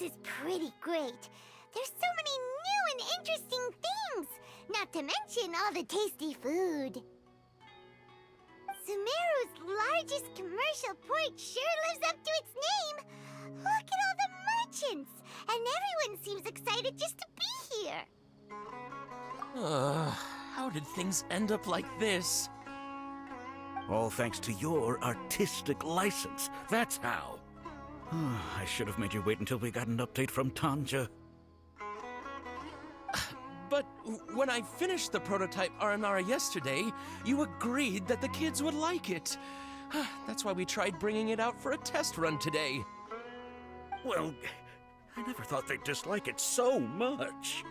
is pretty great. There's so many new and interesting things, not to mention all the tasty food. Sumeru's largest commercial port sure lives up to its name. Look at all the merchants, and everyone seems excited just to be here. How did things end up like this? All thanks to your artistic license. That's how. I should have made you wait until we got an update from Tanja. But when I finished the prototype Aranara yesterday, you agreed that the kids would like it. That's why we tried bringing it out for a test run today. Well, I never thought they'd dislike it so much.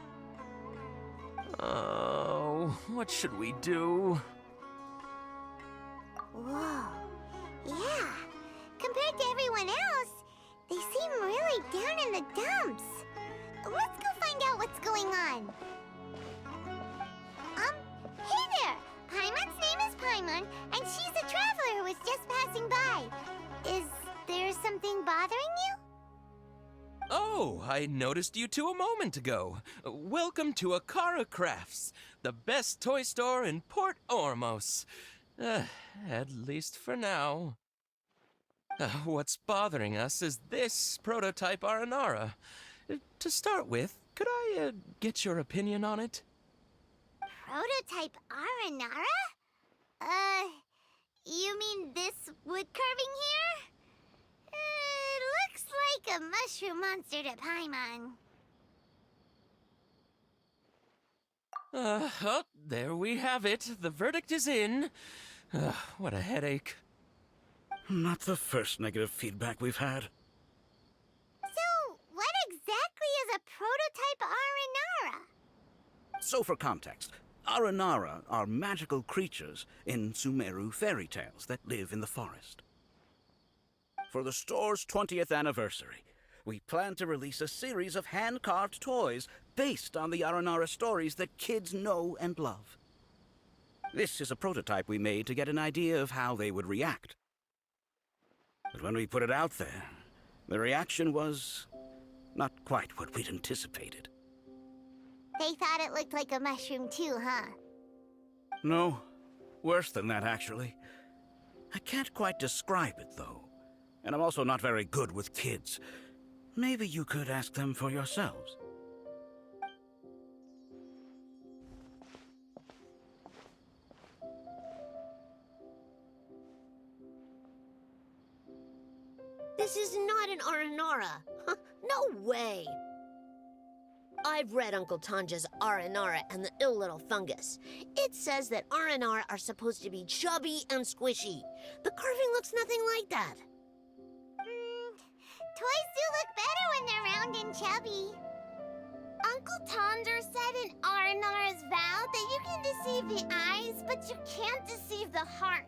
Oh, what should we do? Whoa. Yeah. Compared to everyone else, they seem really down in the dumps. Let's go find out what's going on. Hey there! Paimon's name is Paimon, and she's a traveler who was just passing by. Is there something bothering you? Oh, I noticed you two a moment ago. Welcome to Akara Crafts, the best toy store in Port Ormos. At least for now. What's bothering us is this prototype Aranara. To start with, could I get your opinion on it? Prototype Aranara? You mean this wood carving here? It looks like a mushroom monster to Paimon. Oh, there we have it. The verdict is in. What a headache. Not the first negative feedback we've had. So, what exactly is a prototype Aranara? So for context, Aranara are magical creatures in Sumeru fairy tales that live in the forest. For the store's 20th anniversary, we plan to release a series of hand-carved toys based on the Aranara stories that kids know and love. This is a prototype we made to get an idea of how they would react. But when we put it out there, the reaction was not quite what we'd anticipated. They thought it looked like a mushroom too, huh? No, worse than that, actually. I can't quite describe it, though. And I'm also not very good with kids. Maybe you could ask them for yourselves. This is not an Aranara. No way. I've read Uncle Tanja's Aranara and the Ill Little Fungus. It says that Aranara are supposed to be chubby and squishy. The carving looks nothing like that. Toys do look better when they're round and chubby. Uncle Tonder said in Aranara's vow that you can deceive the eyes, but you can't deceive the heart.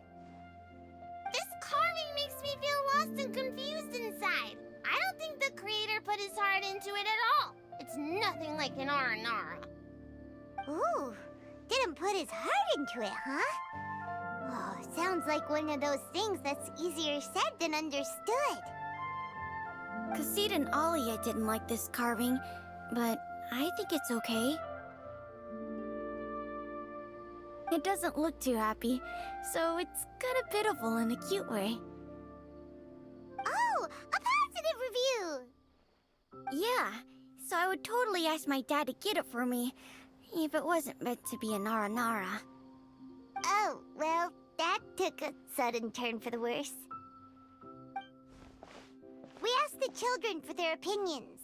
This carving makes me feel lost and confused inside. I don't think the creator put his heart into it at all. It's nothing like an Aranara. Ooh, didn't put his heart into it, huh? Oh, sounds like one of those things that's easier said than understood. Kassid and Alia didn't like this carving, but I think it's okay. It doesn't look too happy, so it's kind of pitiful in a cute way. Oh, a positive review! Yeah, so I would totally ask my dad to get it for me, if it wasn't meant to be an Aranara. Oh, well, that took a sudden turn for the worse. We asked the children for their opinions.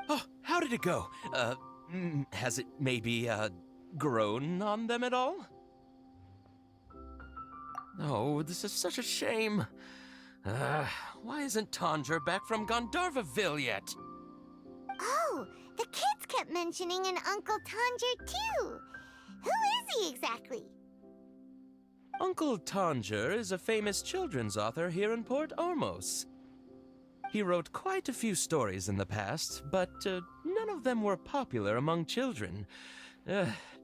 Oh, how did it go? Has it maybe, grown on them at all? Oh, this is such a shame. Why isn't Tondra back from Gandharvaville yet? Oh, the kids kept mentioning an Uncle Tanger, too. Who is he exactly? Uncle Tanger is a famous children's author here in Port Ormos. He wrote quite a few stories in the past, but none of them were popular among children.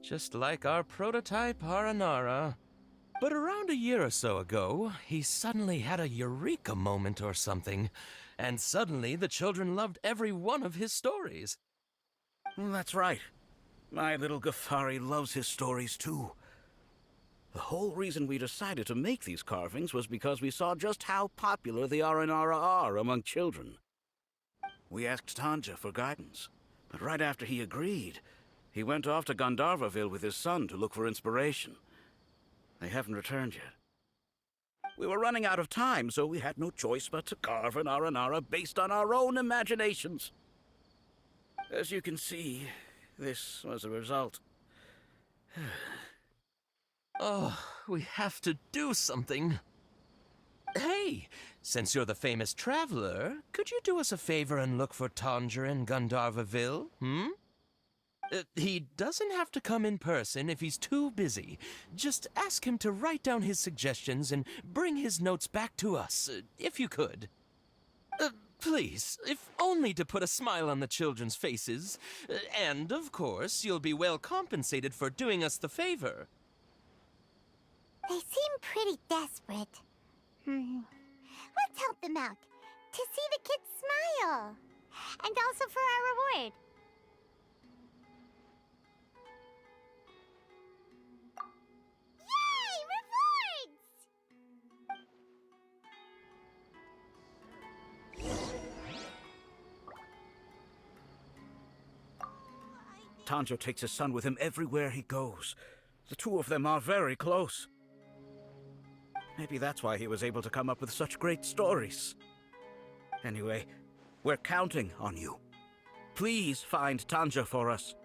Just like our prototype Aranara. But around a year or so ago, he suddenly had a eureka moment or something. and suddenly the children loved every one of his stories. That's right. My little Ghaffari loves his stories too. The whole reason we decided to make these carvings was because we saw just how popular the Aranara are among children. We asked Tanja for guidance, but right after he agreed, he went off to Gandharvaville with his son to look for inspiration. They haven't returned yet. We were running out of time, so we had no choice but to carve an Aranara based on our own imaginations. As you can see, this was the result. Oh, we have to do something. Hey, since you're the famous traveler, could you do us a favor and look for Tanger in Gandharvaville, he doesn't have to come in person if he's too busy. Just ask him to write down his suggestions and bring his notes back to us, if you could. Please, if only to put a smile on the children's faces. And, of course, you'll be well compensated for doing us the favor. They seem pretty desperate. Let's help them out. To see the kids smile. And also for our reward. Yay! Rewards! Tanjo takes his son with him everywhere he goes. The two of them are very close. Maybe that's why he was able to come up with such great stories. Anyway, we're counting on you. Please find Tanja for us.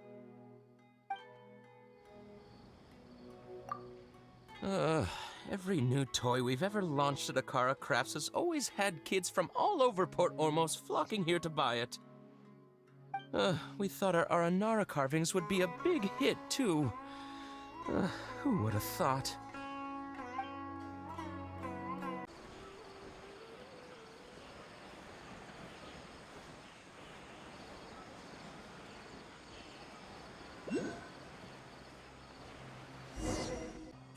Every new toy we've ever launched at Akara Crafts has always had kids from all over Port Ormos flocking here to buy it. We thought our Aranara carvings would be a big hit, too. Who would have thought?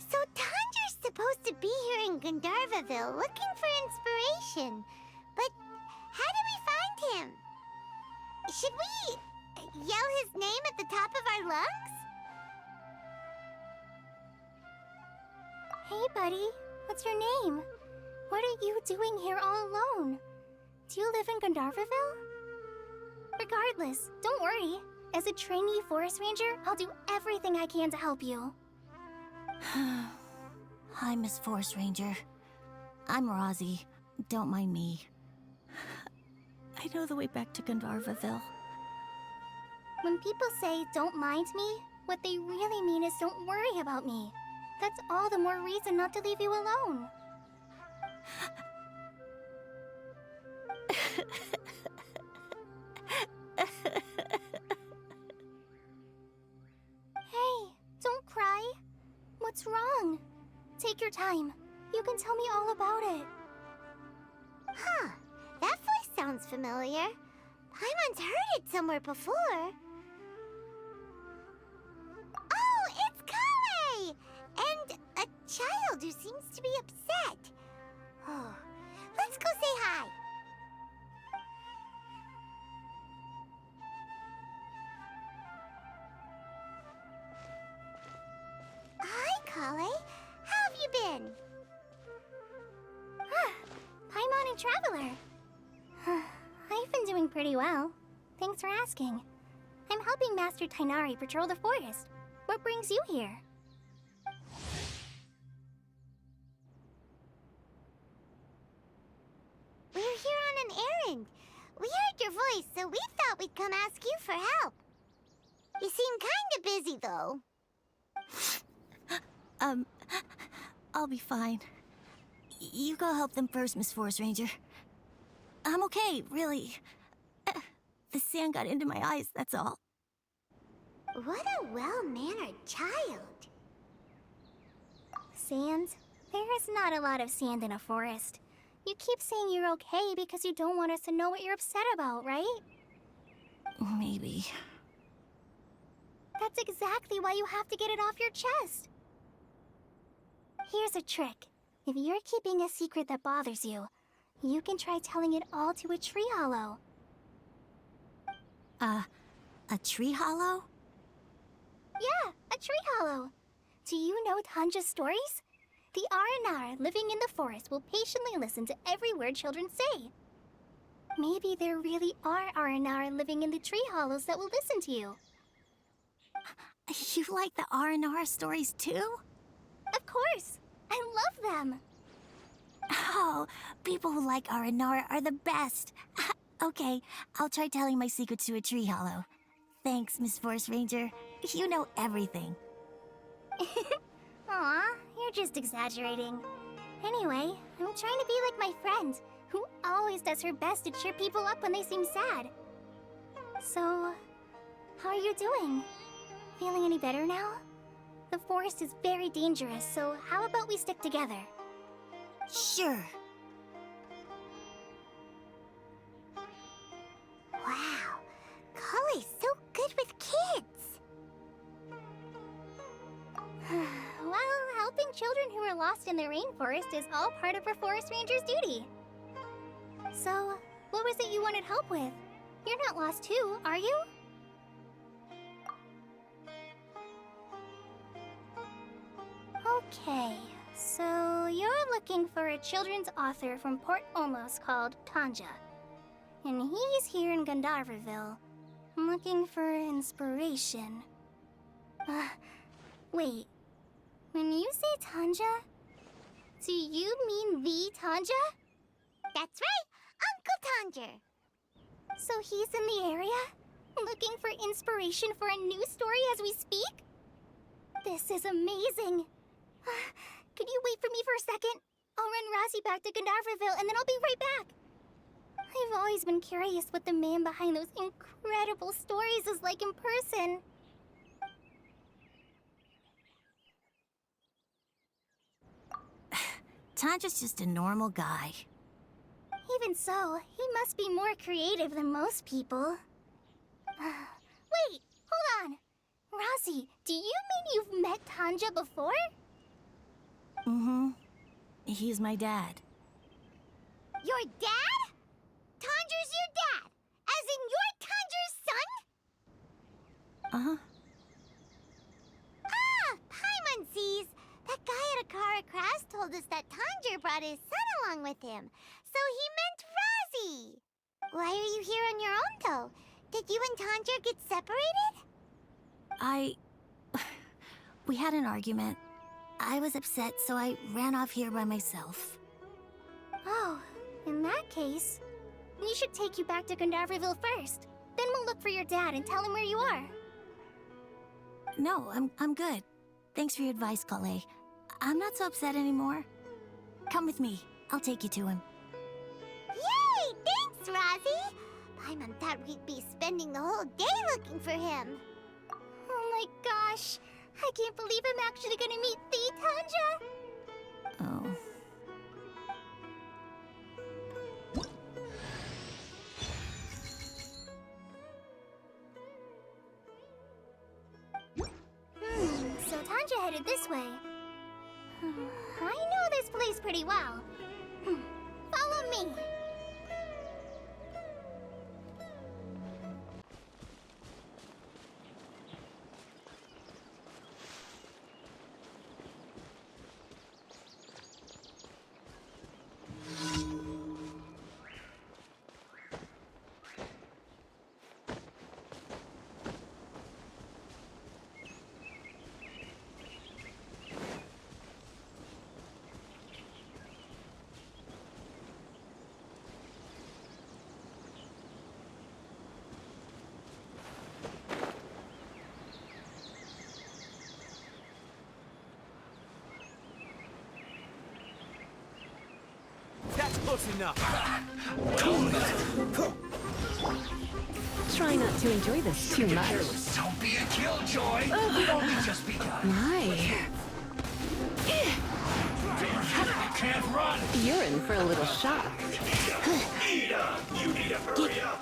So Tanger's supposed to be here in Gandharvaville looking for inspiration. But how do we find him? Should we yell his name at the top of our lungs? Hey, buddy. What's your name? What are you doing here all alone? Do you live in Gandharvaville? Regardless, don't worry. As a trainee forest ranger, I'll do everything I can to help you. Hi, Miss Forest Ranger. I'm Rozzy. Don't mind me. I know the way back to Gandharvaville. When people say, don't mind me, what they really mean is don't worry about me. That's all the more reason not to leave you alone. Hey, don't cry. What's wrong? Take your time. You can tell me all about it. Huh. That voice sounds familiar. Paimon's heard it somewhere before. Oh, it's Kale! And a child who seems to be upset. Oh, let's go say hi. Hi, Kale. How have you been? Paimon and Traveler. I've been doing pretty well. Thanks for asking. I'm helping Master Tainari patrol the forest. What brings you here? We're here on an errand. We heard your voice, so we thought we'd come ask you for help. You seem kinda busy, though. I'll be fine. You go help them first, Miss Forest Ranger. I'm okay, really. The sand got into my eyes, that's all. What a well-mannered child. Sand? There is not a lot of sand in a forest. You keep saying you're okay because you don't want us to know what you're upset about, right? Maybe. That's exactly why you have to get it off your chest. Here's a trick. If you're keeping a secret that bothers you, You can try telling it all to a tree hollow. A tree hollow? Yeah, a tree hollow. Do you know Tanja's stories? The Aranar living in the forest will patiently listen to every word children say. Maybe there really are Aranar living in the tree hollows that will listen to you. You like the R&R stories too? Of course! I love them! Oh, people who like R&R are the best. Okay, I'll try telling my secrets to a tree hollow. Thanks, Miss Forest Ranger. You know everything. Aw, you're just exaggerating. Anyway, I'm trying to be like my friend, who always does her best to cheer people up when they seem sad. So, how are you doing? Feeling any better now? The forest is very dangerous, so how about we stick together? Sure. Wow, Cully's so good with kids. Well, helping children who are lost in the rainforest is all part of a forest ranger's duty. So, what was it you wanted help with? You're not lost too, are you? Okay, so you're looking for a children's author from Port Olmos called Tanja. And he's here in Gandharvaville, looking for inspiration. Wait. When you say Tanja, do you mean the Tanja? That's right, Uncle Tanger. So he's in the area, looking for inspiration for a new story as we speak? This is amazing. Could you wait for me for a second? I'll run Razzie back to Gandharvaville and then I'll be right back. I've always been curious what the man behind those incredible stories is like in person. Tanja's just a normal guy. Even so, he must be more creative than most people. Wait, hold on. Razzie, do you mean you've met Tanja before? Mm-hmm. He's my dad. Your dad? Tanger's your dad? As in you're Tanger's son? Uh-huh. Ah, Paimonsees! That guy at Akara Crafts told us that Tanger brought his son along with him. So he meant Razzie. Why are you here on your own, though? Did you and Tanger get separated? We had an argument. I was upset, so I ran off here by myself. Oh, in that case, we should take you back to Gandharvaville first. Then we'll look for your dad and tell him where you are. No, I'm good. Thanks for your advice, Kale. I'm not so upset anymore. Come with me. I'll take you to him. Yay! Thanks, Razzie! Paimon thought we'd be spending the whole day looking for him. Oh my gosh! I can't believe I'm actually gonna meet the Tanja! Oh. So Tanja headed this way. I know this place pretty well. Follow me. That's close enough. Try not to enjoy this too much. Don't be a killjoy. We've only just begun. My, Can't run. you're in for a little shock. Ida, you need to hurry up.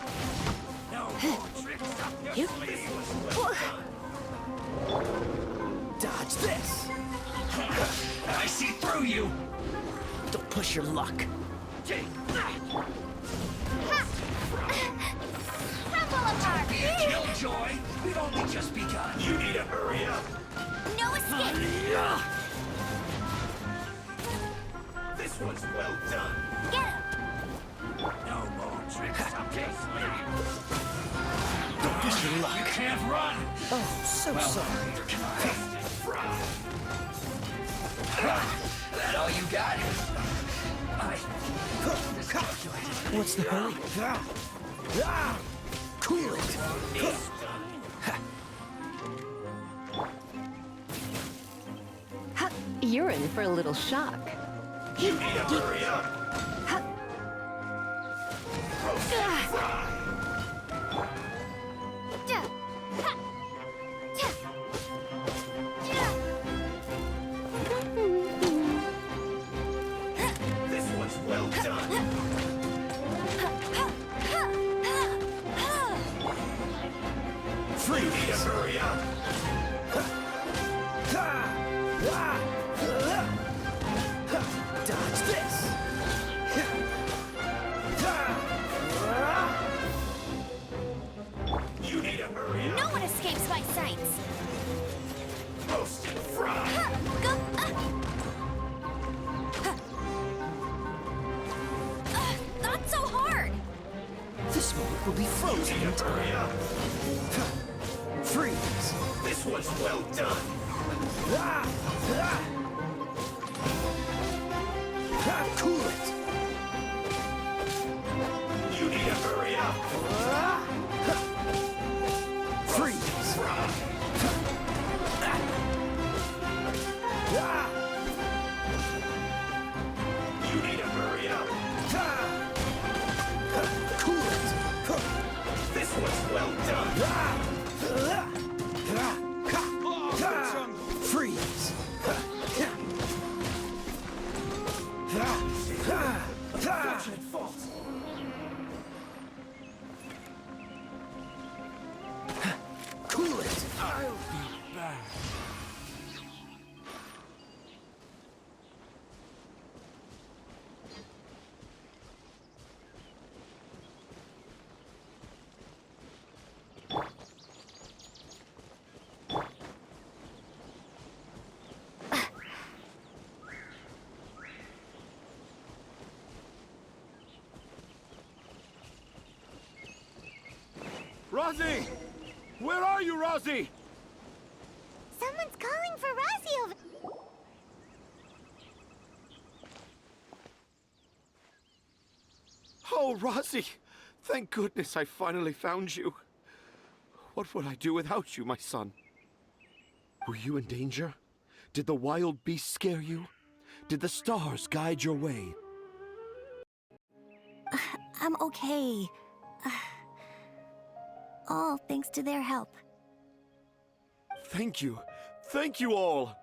No more tricks up your sleeve. Dodge this. I see through you. Don't push your luck. Take that! Crumble apart! Killjoy, we've only just begun. You need to hurry up. No escape! This one's well done. Get him! No more tricks up this sleeve. Don't push your luck. You can't run. Oh, so sorry. That all you got? What's the hurry? Cool it. Ha, you're in for a little shock. You need to hurry up. This one's well done. Free. You need to hurry up. Dodge this. You need to hurry up. No one escapes my sights! Roast and fry. Go! Not so hard! This moment will be frozen You in need to hurry time. up. Freeze. This one's well done. Cool it. You need to hurry up. Freeze. You need to hurry up. Cool it. This one's well done. Freeze. Fortunate fault. Cool it. I'll be back. Rosie! Where are you, Rosie? Someone's calling for Rosie over... Oh, Rosie! Thank goodness I finally found you. What would I do without you, my son? Were you in danger? Did the wild beasts scare you? Did the stars guide your way? I'm okay. All thanks to their help. Thank you. Thank you all.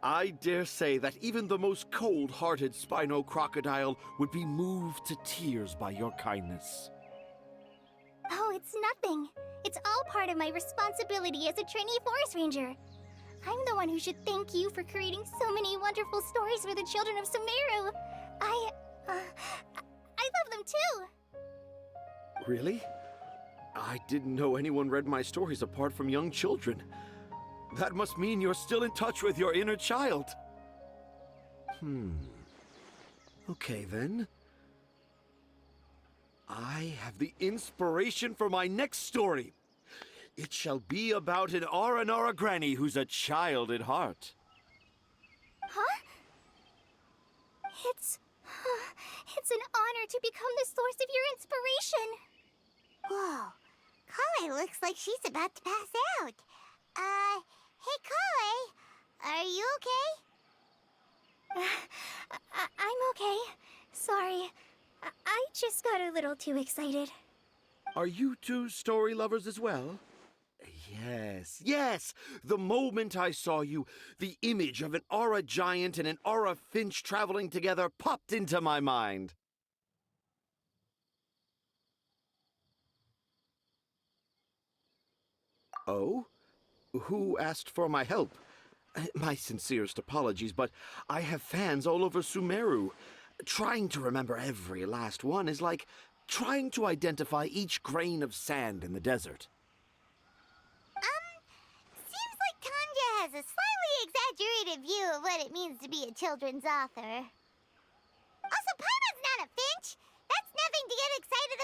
I dare say that even the most cold-hearted Spino crocodile would be moved to tears by your kindness. Oh, it's nothing. It's all part of my responsibility as a trainee forest ranger. I'm the one who should thank you for creating so many wonderful stories for the children of Sumeru. I love them too. Really? I didn't know anyone read my stories apart from young children. That must mean you're still in touch with your inner child. Okay, then. I have the inspiration for my next story. It shall be about an Aranara granny who's a child at heart. Huh? It's an honor to become the source of your inspiration. Whoa. Kale looks like she's about to pass out. Hey Kale, are you okay? I'm okay. Sorry. I just got a little too excited. Are you two story lovers as well? Yes. The moment I saw you, the image of an aura giant and an aura finch traveling together popped into my mind. Oh? Who asked for my help? My sincerest apologies, but I have fans all over Sumeru. Trying to remember every last one is like trying to identify each grain of sand in the desert. Seems like Tanja has a slightly exaggerated view of what it means to be a children's author. Also, Paimon's not a finch. That's nothing to get excited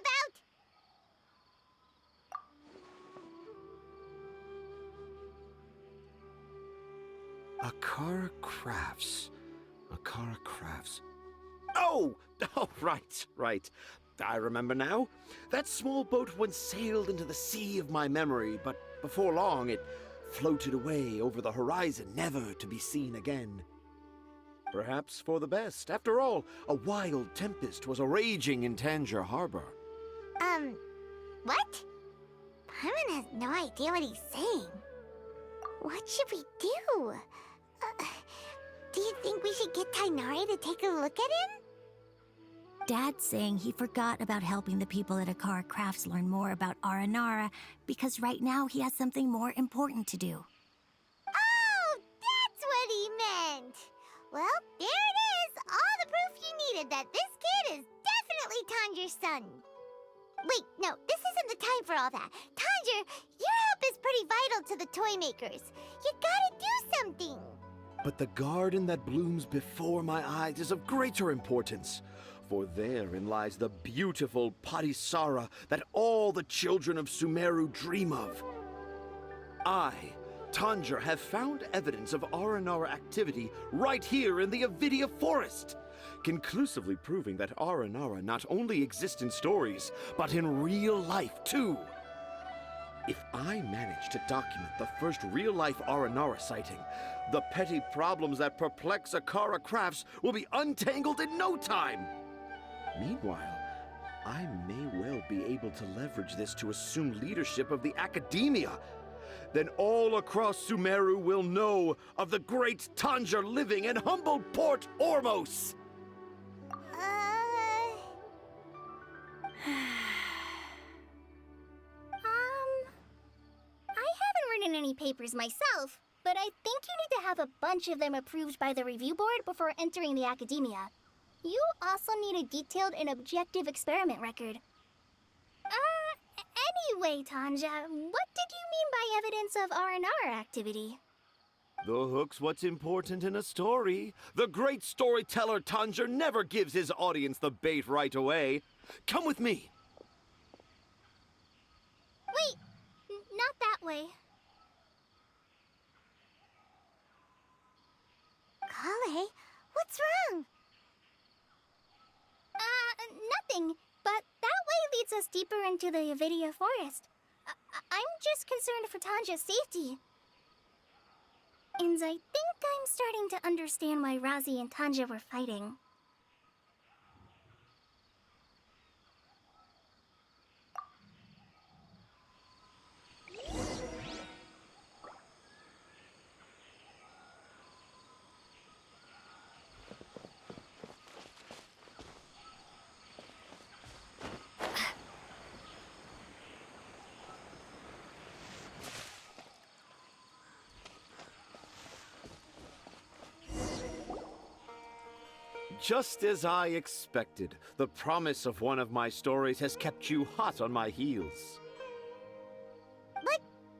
about. Akara Crafts. Akara Crafts. Oh! Oh, right. I remember now. That small boat once sailed into the sea of my memory, but before long it floated away over the horizon, never to be seen again. Perhaps for the best. After all, a wild tempest was a-raging in Tangier Harbor. What? Paimon has no idea what he's saying. What should we do? Do you think we should get Tainari to take a look at him? Dad's saying he forgot about helping the people at Akara Crafts learn more about Aranara because right now he has something more important to do. Oh, that's what he meant! Well, there it is! All the proof you needed that this kid is definitely Tanger's son. Wait, no, this isn't the time for all that. Tanger, your help is pretty vital to the toy makers. You gotta do something! But the garden that blooms before my eyes is of greater importance. For therein lies the beautiful Patisara that all the children of Sumeru dream of. I, Tanger, have found evidence of Aranara activity right here in the Avidia Forest, conclusively proving that Aranara not only exists in stories, but in real life too. If I manage to document the first real-life Aranara sighting, the petty problems that perplex Akara Crafts will be untangled in no time. Meanwhile, I may well be able to leverage this to assume leadership of the academia. Then all across Sumeru will know of the great Tanger living in humble Port Ormos. I haven't written any papers myself, but I think you need to have a bunch of them approved by the review board before entering the academia. You also need a detailed and objective experiment record. Anyway, Tanja, what did you mean by evidence of R&R activity? The hook's what's important in a story. The great storyteller Tanger never gives his audience the bait right away. Come with me. Wait, not that way. Kale, what's wrong? Nothing, but that way leads us deeper into the Avidia Forest. I'm just concerned for Tanja's safety. And I think I'm starting to understand why Razi and Tanja were fighting. Just as I expected, the promise of one of my stories has kept you hot on my heels. But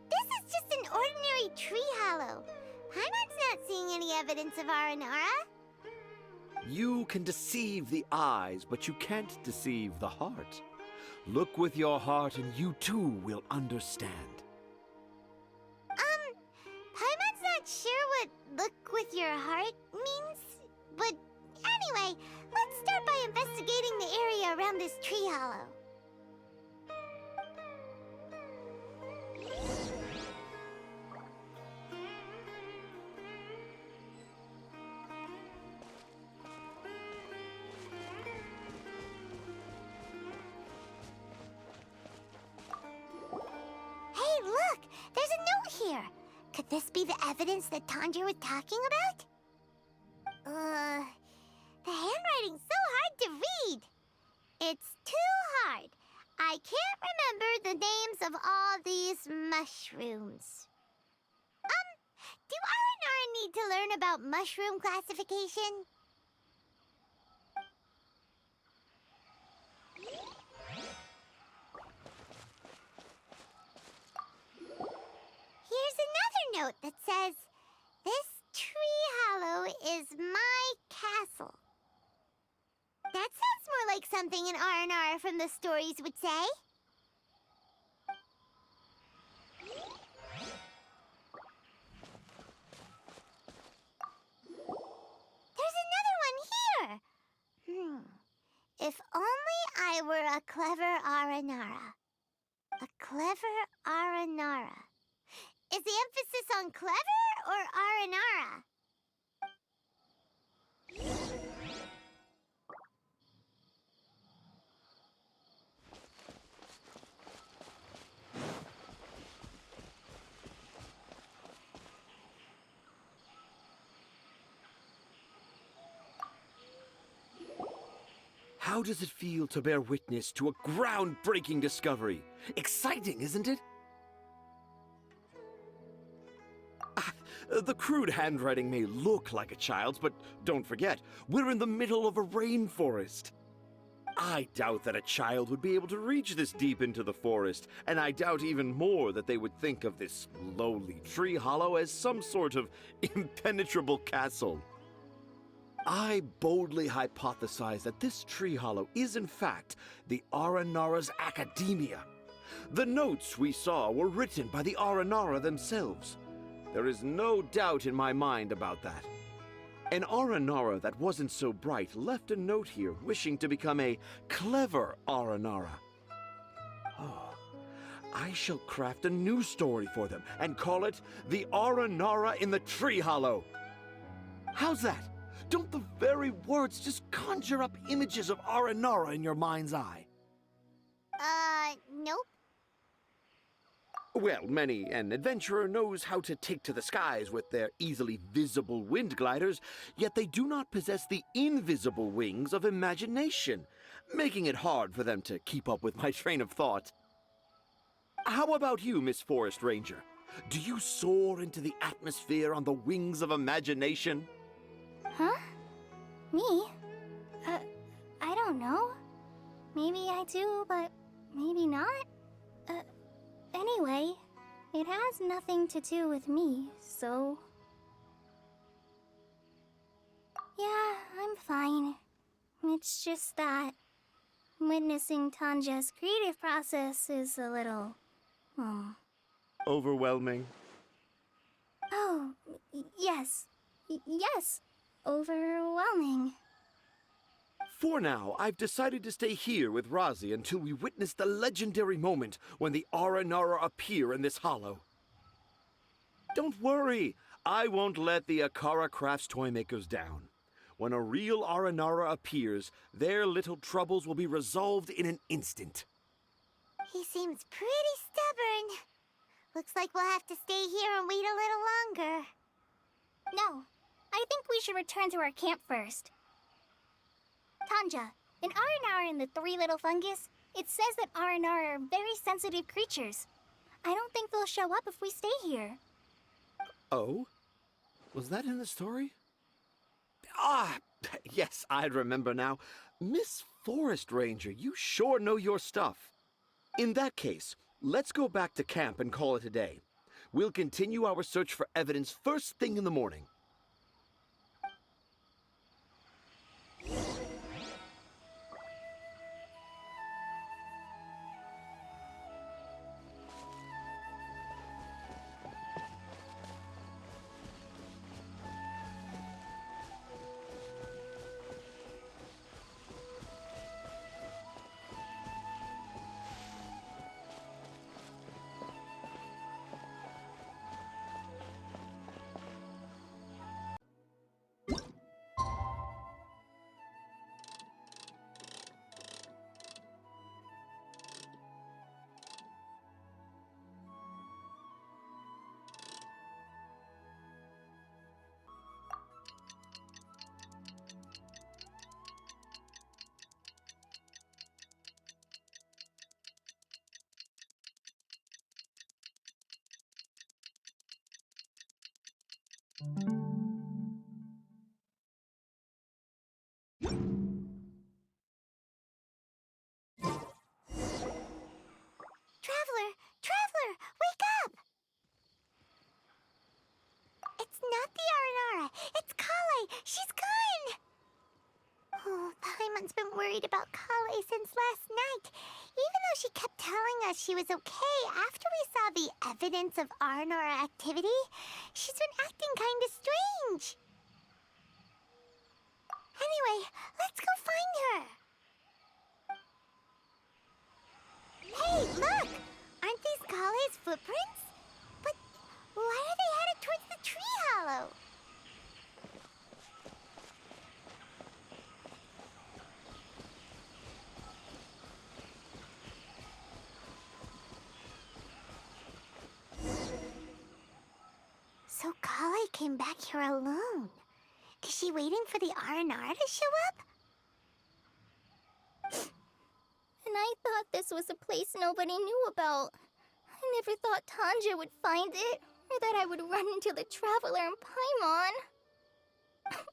this is just an ordinary tree hollow. Paimon's not seeing any evidence of Aranara. You can deceive the eyes, but you can't deceive the heart. Look with your heart and you too will understand. Paimon's not sure what look with your heart means, but anyway, let's start by investigating the area around this tree hollow. Hey, look! There's a note here! Could this be the evidence that Tanger was talking about? The handwriting's so hard to read. It's too hard. I can't remember the names of all these mushrooms. Do R&R need to learn about mushroom classification? something an R from the stories would say? There's another one here! If only I were a clever Aranara. A clever Aranara. Is the emphasis on clever or Aranara? How does it feel to bear witness to a groundbreaking discovery? Exciting, isn't it? The crude handwriting may look like a child's, but don't forget, we're in the middle of a rainforest. I doubt that a child would be able to reach this deep into the forest, and I doubt even more that they would think of this lowly tree hollow as some sort of impenetrable castle. I boldly hypothesize that this tree hollow is in fact the Aranara's academia. The notes we saw were written by the Aranara themselves. There is no doubt in my mind about that. An Aranara that wasn't so bright left a note here wishing to become a clever Aranara. Oh, I shall craft a new story for them and call it The Aranara in the Tree Hollow. How's that? Don't the very words just conjure up images of Aranara in your mind's eye? Nope. Well, many an adventurer knows how to take to the skies with their easily visible wind gliders, yet they do not possess the invisible wings of imagination, making it hard for them to keep up with my train of thought. How about you, Miss Forest Ranger? Do you soar into the atmosphere on the wings of imagination? Huh? Me? I don't know. Maybe I do, but maybe not. Anyway, it has nothing to do with me, so... Yeah, I'm fine. It's just that witnessing Tanja's creative process is a little... Overwhelming. Oh, yes. Yes. Overwhelming. For now, I've decided to stay here with Razi until we witness the legendary moment when the Aranara appear in this hollow. Don't worry, I won't let the Akara Crafts toymakers down. When a real Aranara appears, their little troubles will be resolved in an instant. He seems pretty stubborn. Looks like we'll have to stay here and wait a little longer. No, I think we should return to our camp first. Tanja, in Aranara and the Three Little Fungus, it says that Aranara are very sensitive creatures. I don't think they'll show up if we stay here. Oh? Was that in the story? Ah, yes, I remember now. Miss Forest Ranger, you sure know your stuff. In that case, let's go back to camp and call it a day. We'll continue our search for evidence first thing in the morning. worried about Kale since last night. Even though she kept telling us she was okay after we saw the evidence of Aranara activity, she's been acting kind of strange. Anyway, let's go find her. Hey, look! Aren't these Kale's footprints? But why are they headed towards the tree hollow? So Kale came back here alone. Is she waiting for the Aranara to show up? And I thought this was a place nobody knew about. I never thought Tanja would find it, or that I would run into the Traveler in Paimon.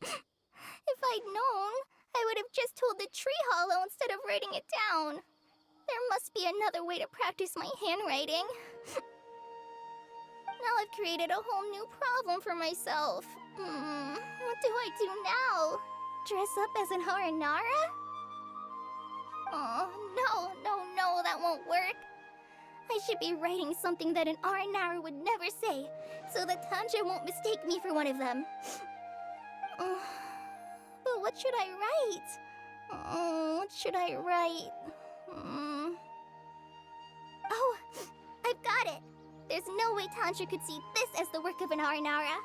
If I'd known, I would have just told the tree hollow instead of writing it down. There must be another way to practice my handwriting. Now I've created a whole new problem for myself. What do I do now? Dress up as an Aranara? Oh, no, that won't work. I should be writing something that an Aranara would never say, so that Tanja won't mistake me for one of them. But what should I write? What should I write? Oh, I've got it! There's no way Tanja could see this as the work of an Aranara.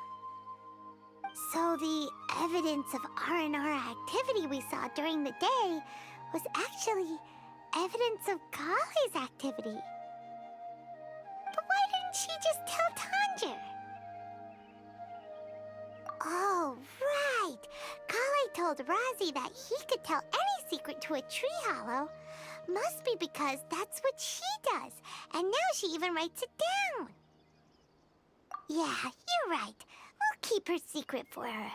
So the evidence of Aranara activity we saw during the day was actually evidence of Kale's activity. But why didn't she just tell Tanja? Oh, right. Kale told Razi that he could tell any secret to a tree hollow. Must be because that's what she does, and now she even writes it down. Yeah, you're right. We'll keep her secret for her.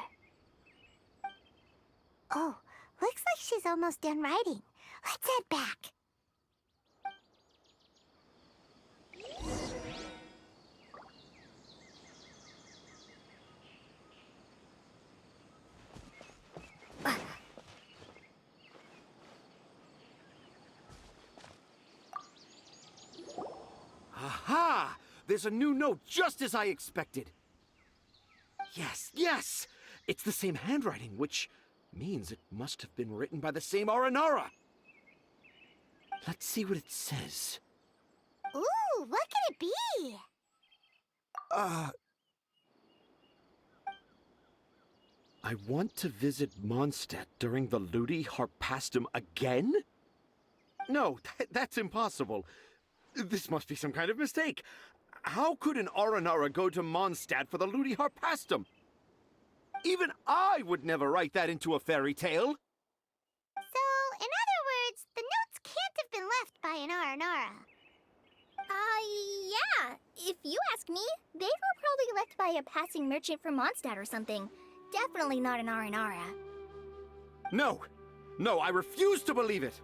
Oh, looks like she's almost done writing. Let's head back. Aha! There's a new note just as I expected. Yes! It's the same handwriting, which means it must have been written by the same Aranara. Let's see what it says. Ooh, what could it be? I want to visit Mondstadt during the Ludi Harpastum again? No, that's impossible. This must be some kind of mistake. How could an Aranara go to Mondstadt for the Ludi Harpastum? Even I would never write that into a fairy tale. So, in other words, the notes can't have been left by an Aranara. Yeah. If you ask me, they were probably left by a passing merchant from Mondstadt or something. Definitely not an Aranara. No, I refuse to believe it.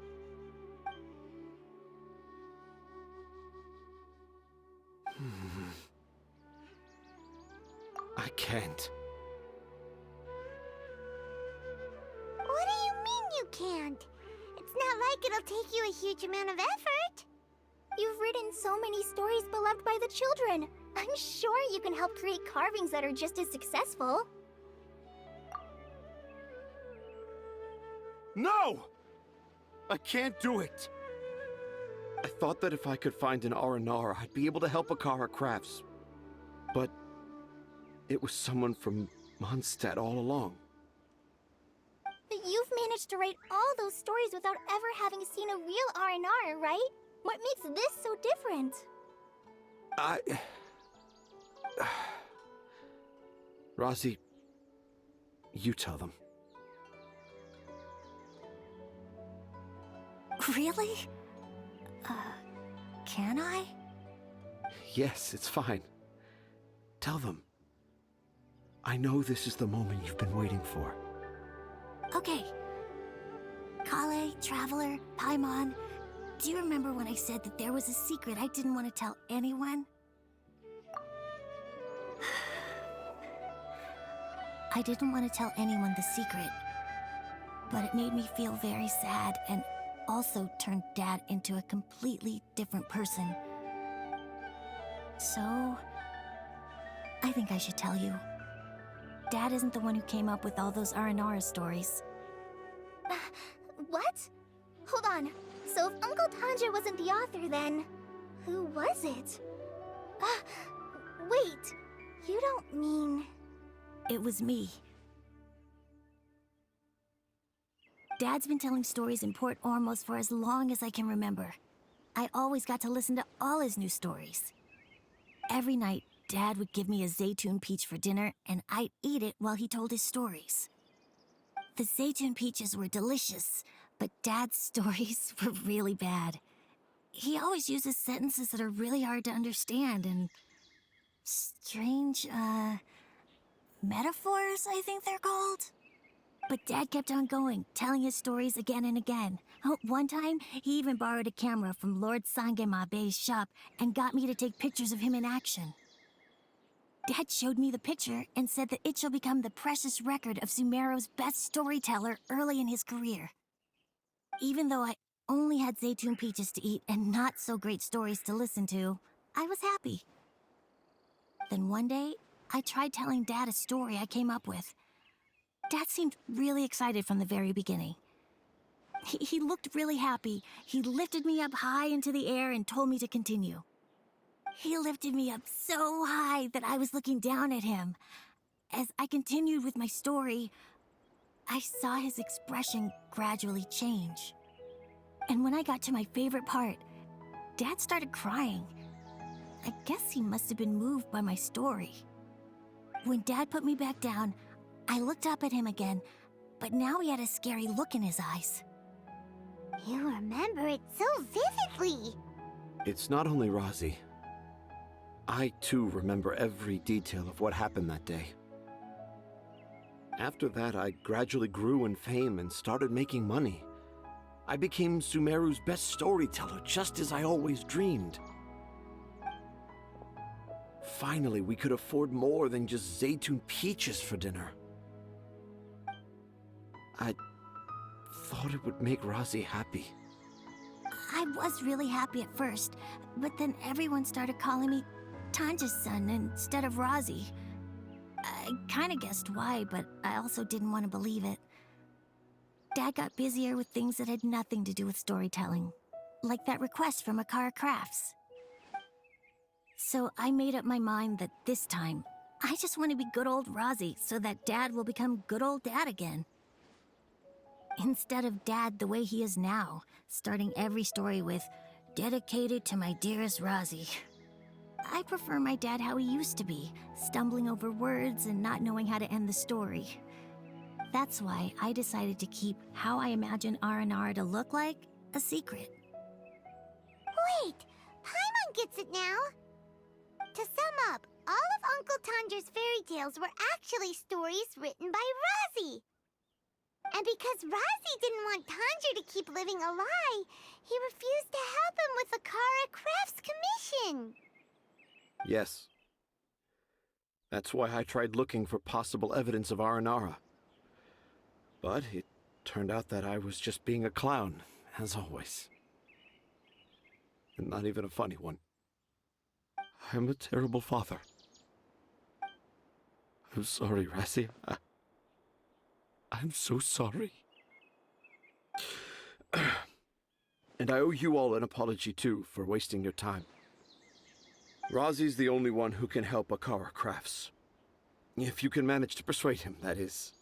I can't. What do you mean you can't? It's not like it'll take you a huge amount of effort. You've written so many stories beloved by the children. I'm sure you can help create carvings that are just as successful. No! I can't do it. I thought that if I could find an Aranara, I'd be able to help Akara Crafts. But it was someone from Mondstadt all along. But you've managed to write all those stories without ever having seen a real Aranara, right? What makes this so different? Razi, you tell them. Really? Can I? Yes, it's fine. Tell them. I know this is the moment you've been waiting for. Okay. Kale, Traveler, Paimon, do you remember when I said that there was a secret I didn't want to tell anyone? I didn't want to tell anyone the secret. But it made me feel very sad and also turned Dad into a completely different person. So, I think I should tell you. Dad isn't the one who came up with all those Aranara stories. What? Hold on. So if Uncle Tanja wasn't the author, then who was it? Wait. You don't mean... It was me. Dad's been telling stories in Port Ormos for as long as I can remember. I always got to listen to all his new stories. Every night, Dad would give me a Zaytun peach for dinner, and I'd eat it while he told his stories. The Zaytun peaches were delicious, but Dad's stories were really bad. He always uses sentences that are really hard to understand and strange, metaphors, I think they're called. But Dad kept on going, telling his stories again and again. Oh, one time, he even borrowed a camera from Lord Sangemabe's shop and got me to take pictures of him in action. Dad showed me the picture and said that it shall become the precious record of Sumeru's best storyteller early in his career. Even though I only had Zaytun peaches to eat and not so great stories to listen to, I was happy. Then one day, I tried telling Dad a story I came up with. Dad seemed really excited from the very beginning. He looked really happy. He lifted me up high into the air and told me to continue. He lifted me up so high that I was looking down at him. As I continued with my story, I saw his expression gradually change. And when I got to my favorite part, Dad started crying. I guess he must have been moved by my story. When Dad put me back down, I looked up at him again, but now he had a scary look in his eyes. You remember it so vividly. It's not only Razi. I, too, remember every detail of what happened that day. After that, I gradually grew in fame and started making money. I became Sumeru's best storyteller, just as I always dreamed. Finally, we could afford more than just Zaytun peaches for dinner. I thought it would make Razi happy. I was really happy at first, but then everyone started calling me Tanja's son instead of Razi. I kinda guessed why, but I also didn't want to believe it. Dad got busier with things that had nothing to do with storytelling, like that request from Akara Crafts. So I made up my mind that this time, I just want to be good old Razi so that Dad will become good old Dad again. Instead of Dad the way he is now, starting every story with, "Dedicated to my dearest Razi." I prefer my dad how he used to be, stumbling over words and not knowing how to end the story. That's why I decided to keep how I imagine Aranara to look like a secret. Wait, Paimon gets it now. To sum up, all of Uncle Tandra's fairy tales were actually stories written by Razi. And because Razi didn't want Tandra to keep living a lie, he refused to help him with the Kara Crafts commission. Yes. That's why I tried looking for possible evidence of Aranara. But it turned out that I was just being a clown, as always. And not even a funny one. I'm a terrible father. I'm sorry, Razi. I'm so sorry. And I owe you all an apology, too, for wasting your time. Razi's the only one who can help Akara Crafts. If you can manage to persuade him, that is.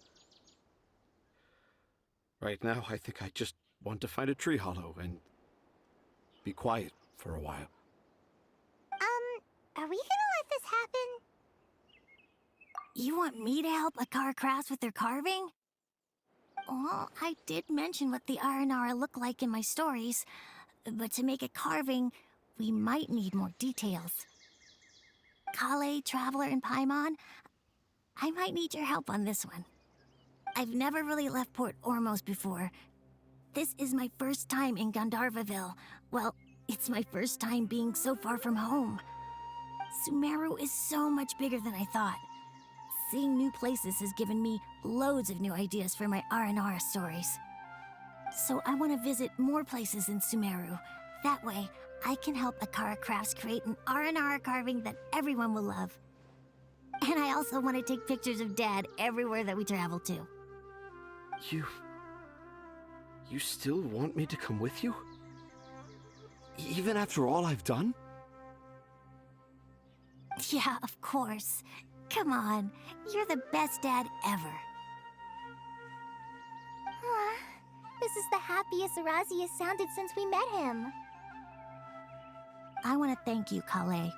Right now, I think I just want to find a tree hollow and be quiet for a while. Are we gonna let this happen? You want me to help Akara Crafts with their carving? Well, I did mention what the Aranara look like in my stories, but to make a carving, we might need more details. Kale, Traveler, and Paimon, I might need your help on this one. I've never really left Port Ormos before. This is my first time in Gandharvaville. Well, it's my first time being so far from home. Sumeru is so much bigger than I thought. seeing new places has given me loads of new ideas for my R&R stories. So I want to visit more places in Sumeru. That way, I can help Akara Crafts create an R&R carving that everyone will love. And I also want to take pictures of Dad everywhere that we travel to. You still want me to come with you? Even after all I've done? Yeah, of course. Come on, you're the best dad ever. Aw, this is the happiest Arazi has sounded since we met him. I want to thank you, Kale.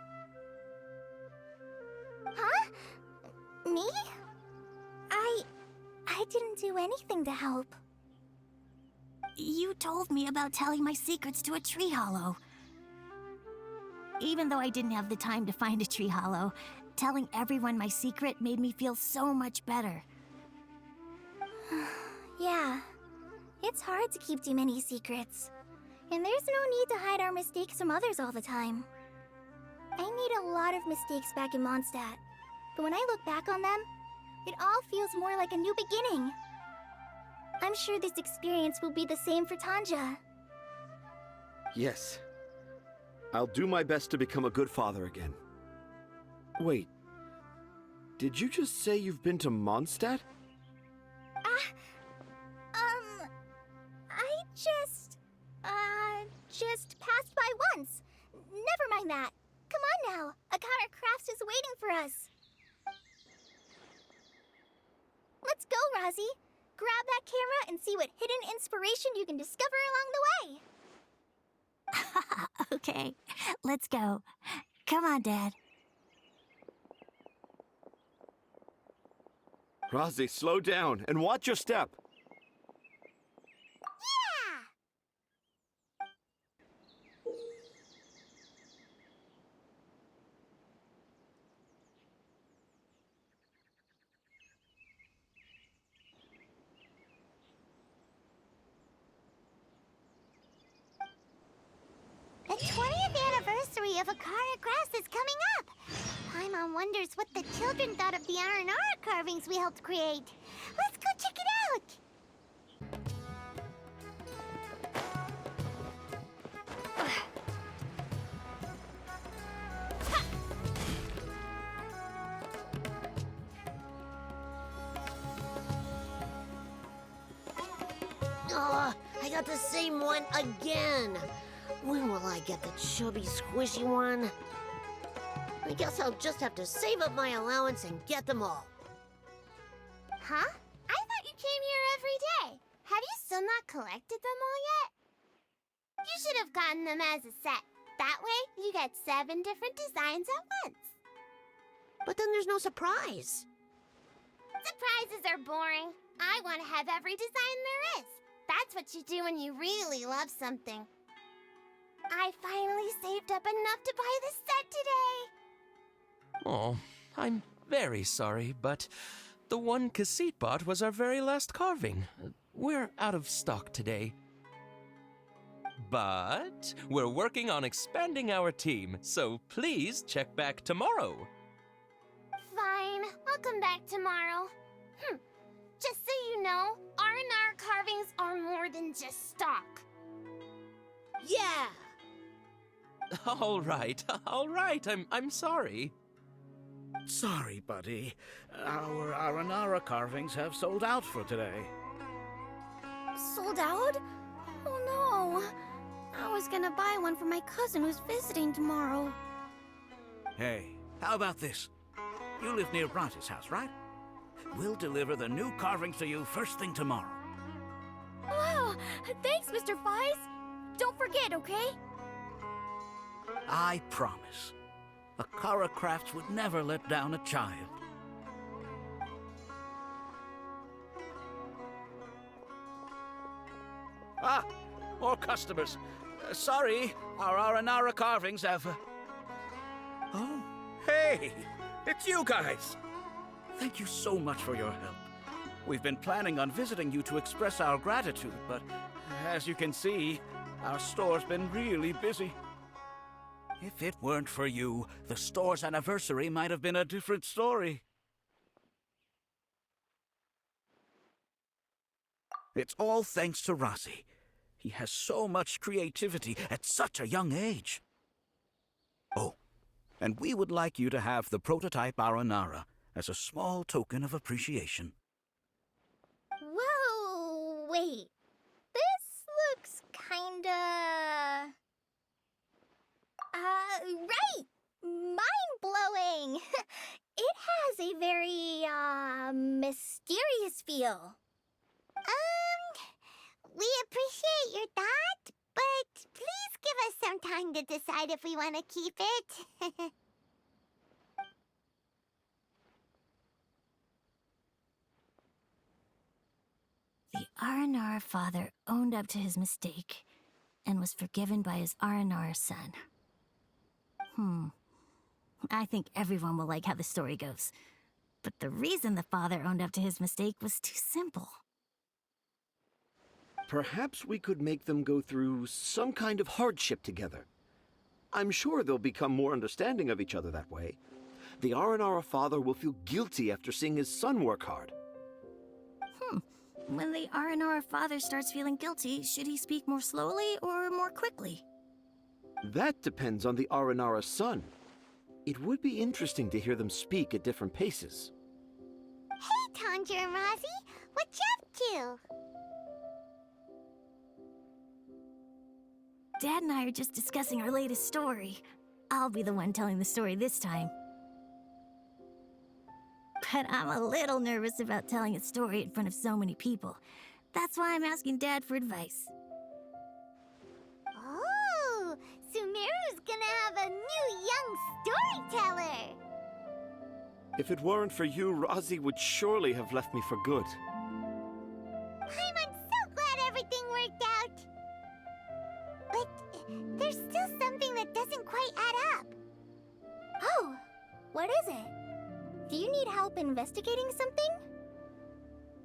Huh? Me? I didn't do anything to help. You told me about telling my secrets to a tree hollow. Even though I didn't have the time to find a tree hollow, telling everyone my secret made me feel so much better. Yeah, it's hard to keep too many secrets. And there's no need to hide our mistakes from others all the time. I made a lot of mistakes back in Mondstadt, but when I look back on them, it all feels more like a new beginning. I'm sure this experience will be the same for Tanja. Yes. I'll do my best to become a good father again. Wait. Did you just say you've been to Mondstadt? I just passed by once. Never mind that. Come on now. Akara Crafts is waiting for us. Let's go, Razi. Grab that camera and see what hidden inspiration you can discover along the way. Okay, let's go. Come on, Dad. Razi, slow down and watch your step. The 20th anniversary of Akara Crafts is coming up. Paimon wonders what the children thought of the R&R carvings we helped create. Let's go check it out. Oh, I got the same one again. When will I get the chubby, squishy one? I guess I'll just have to save up my allowance and get them all. Huh? I thought you came here every day. Have you still not collected them all yet? You should have gotten them as a set. That way, you get 7 different designs at once. But then there's no surprise. Surprises are boring. I want to have every design there is. That's what you do when you really love something. I finally saved up enough to buy the set today. Oh, I'm very sorry, but the one Cassit bought was our very last carving. We're out of stock today. But we're working on expanding our team, so please check back tomorrow. Fine, I'll come back tomorrow. Just so you know, R&R carvings are more than just stock. Yeah! All right. I'm sorry. Sorry, buddy. Our Aranara carvings have sold out for today. Sold out? Oh no. I was gonna buy one for my cousin who's visiting tomorrow. Hey, how about this? You live near Bronte's house, right? We'll deliver the new carvings to you first thing tomorrow. Wow! Thanks, Mr. Fies! Don't forget, okay? I promise. Akara Crafts would never let down a child. Ah, more customers. Sorry, our Aranara carvings have... Oh, hey! It's you guys! Thank you so much for your help. We've been planning on visiting you to express our gratitude, but as you can see, our store's been really busy. If it weren't for you, the store's anniversary might have been a different story. It's all thanks to Rossi. He has so much creativity at such a young age. Oh, and we would like you to have the prototype Aranara as a small token of appreciation. Whoa, wait. This looks kinda... right! Mind-blowing! It has a very, mysterious feel. We appreciate your thought, but please give us some time to decide if we want to keep it. The Aranara father owned up to his mistake and was forgiven by his Aranara son. I think everyone will like how the story goes. But the reason the father owned up to his mistake was too simple. Perhaps we could make them go through some kind of hardship together. I'm sure they'll become more understanding of each other that way. The Aranara father will feel guilty after seeing his son work hard. When the Aranara father starts feeling guilty, should he speak more slowly or more quickly? That depends on the Aranara son. It would be interesting to hear them speak at different paces. Hey, Tanja and Rosie, what you up to? Dad and I are just discussing our latest story. I'll be the one telling the story this time. But I'm a little nervous about telling a story in front of so many people. That's why I'm asking Dad for advice. Oh, Sumeru's gonna have a new young storyteller. If it weren't for you, Rosie would surely have left me for good. I'm so glad everything worked out. But there's still something that doesn't quite add up. Oh, what is it? Do you need help investigating something?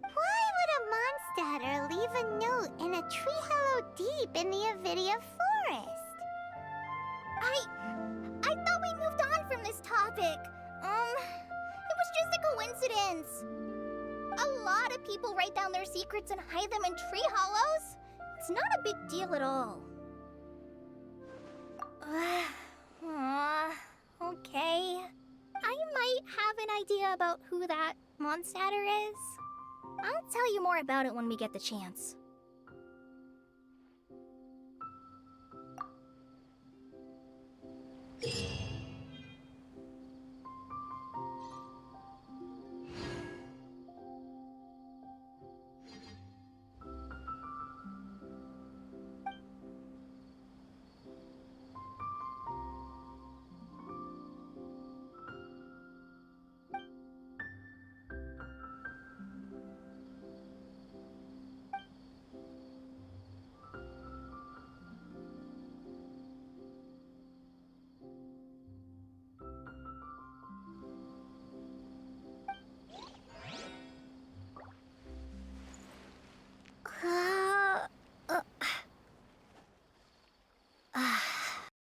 Why would a Mondstatter leave a note in a tree hollow deep in the Avidia forest? I thought we moved on from this topic. It was just a coincidence. A lot of people write down their secrets and hide them in tree hollows. It's not a big deal at all. Okay. I might have an idea about who that Mondstatter is. I'll tell you more about it when we get the chance.